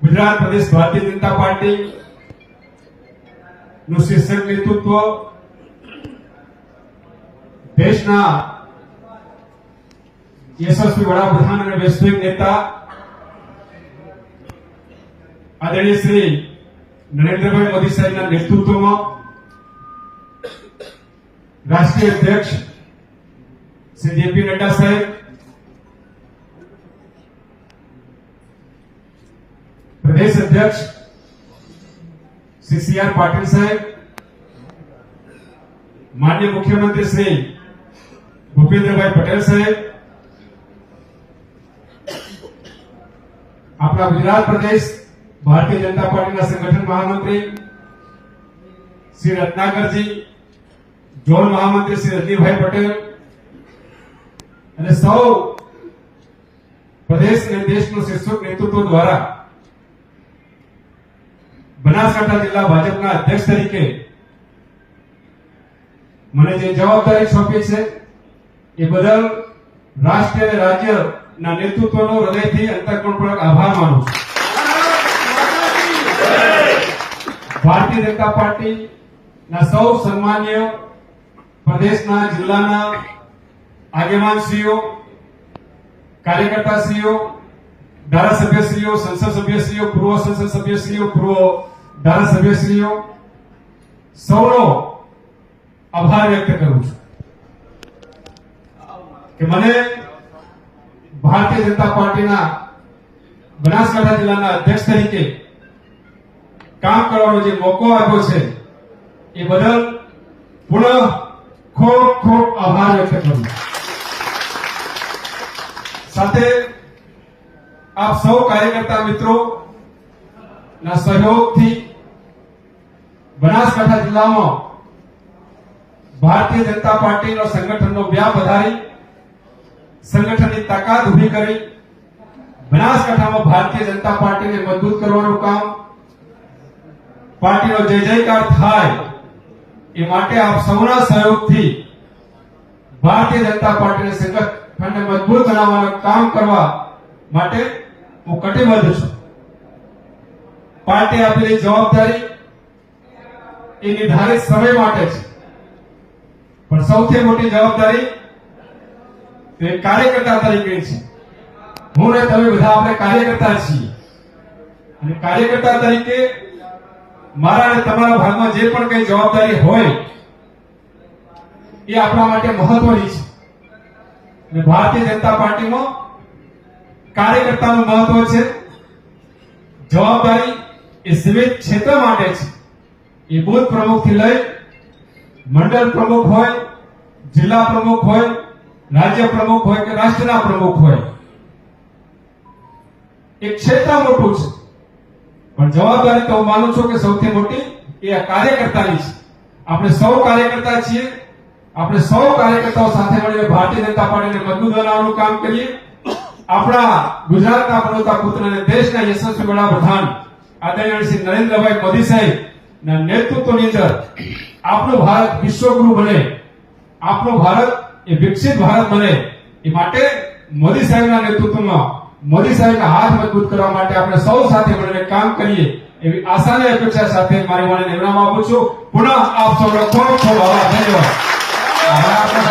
ગુજરાત પ્રદેશ Bharatiya Janata party નું શીર્ષક નેતૃત્વ દેશના યશસ્વી વડાપ્રધાન અને વૈશ્વિક નેતા આદરણીય શ્રી નરેન્દ્રભાઈ મોદી સાહેબના નેતૃત્વમાં રાષ્ટ્રીય અધ્યક્ષ શ્રી જેપી નડ્ડા સાહેબ, प्रदेश अध्यक्ष श्री सी आर पाटिल साहेब, माननीय मुख्यमंत्री श्री भूपेन्द्रभाई पटेल साहेब, अपना गुजरात प्रदेश भारतीय जनता पार्टी संगठन महामंत्री श्री रत्नाकर जी, जोन महामंत्री श्री रजनीभाई पटेल અને સૌ પ્રદેશ અને દેશનું શીર્ષક નેતૃત્વ દ્વારા બનાસકાંઠા જિલ્લા ભાજપના અધ્યક્ષ તરીકે મને જે જવાબદારી સોંપી છે એ બદલ રાષ્ટ્ર અને રાજ્યના નેતૃત્વનો હૃદયથી અંતઃકરણપૂર્વક આભાર માનું છું. ભારતીય જનતા પાર્ટીના સૌ સન્માનીય પ્રદેશના જિલ્લાના આગેવાનશ્રીઓ, કાર્યકર્તાશ્રીઓ, ધારાસભ્યશ્રીઓ, સંસદ સભ્યશ્રીઓ, પૂર્વ સંસદ સભ્યશ્રીઓ, પૂર્વ ધારાસભ્યશ્રીઓ, સૌનો આભાર વ્યક્ત કરું છું કે મને ભારતીય જનતા પાર્ટીના બનાસકાંઠા જિલ્લાના અધ્યક્ષ તરીકે કામ કરવાનો જે મોકો આપ્યો છે એ બદલ પુનઃ ખૂબ ખૂબ આભાર વ્યક્ત કરું છું. સાથે આપ સૌ કાર્યકર્તા મિત્રો ના સહયોગથી બનાસકાંઠા જિલ્લામાં ભારતીય જનતા પાર્ટીનો સંગઠનનો વ્યાપ વધારી સંગઠનની તાકાત ઉભી કરી બનાસકાંઠામાં ભારતીય જનતા પાર્ટીને મજબૂત કરવાનું કામ, પાર્ટીનો જય જયકાર થાય એ માટે આપ સૌના સહયોગથી ભારતીય જનતા પાર્ટીને સંગઠનને મજબૂત બનાવવાનું કામ કરવા માટે હું કટિબદ્ધ છું. પાર્ટી આપેલી જવાબદારી એ નિર્ધારિત સમય માટે છે, પણ સૌથી મોટી જવાબદારી તે કાર્યકર્તા તરીકે છે. હું ને તમે બધા આપણે કાર્યકર્તા છીએ અને કાર્યકર્તા તરીકે મારા અને તમારા ભાગમાં જે પણ કઈ જવાબદારી હોય એ આપણા માટે મહત્વની છે. અને ભારતીય જનતા પાર્ટીમાં કાર્યકર્તાનું મહત્વ છે. જવાબદારી એ વિવિધ ક્ષેત્ર માટે છે. એ બૂથ પ્રમુખ થી લઈ મંડળ પ્રમુખ હોય, જિલ્લા પ્રમુખ હોય, રાજ્ય પ્રમુખ હોય કે રાષ્ટ્રના પ્રમુખ હોય, એક ક્ષેત્ર મોટું છે, પણ જવાબદારી તો હું માનું છું કે સૌથી મોટી એ આ કાર્યકર્તાની છે. આપણે સૌ કાર્યકર્તા છીએ. આપણે સૌ કાર્યકર્તાઓ સાથે મળીને ભારતીય જનતા પાર્ટીને મજબૂત બનાવવાનું કામ કરીએ. આપણા ગુજરાતના પ્રણોતા પુત્ર અને દેશના યશસ્વી વડાપ્રધાન આદરણીય શ્રી નરેન્દ્રભાઈ મોદી સાહેબ ના નેતૃત્વની અંદર આપણું ભારત વિશ્વગુરુ બને, આપણું ભારત એ વિકસિત ભારત બને એ માટે મોદી સાહેબના નેતૃત્વમાં મોદી સાહેબના હાથ મજબૂત કરવા માટે આપણે સૌ સાથે મળીને કામ કરીએ એવી આશા અને અપેક્ષા સાથે મારી વાણીને વિરામ આપું છું. પુનઃ આપ સૌનો ખૂબ ખૂબ આભાર. ધન્યવાદ.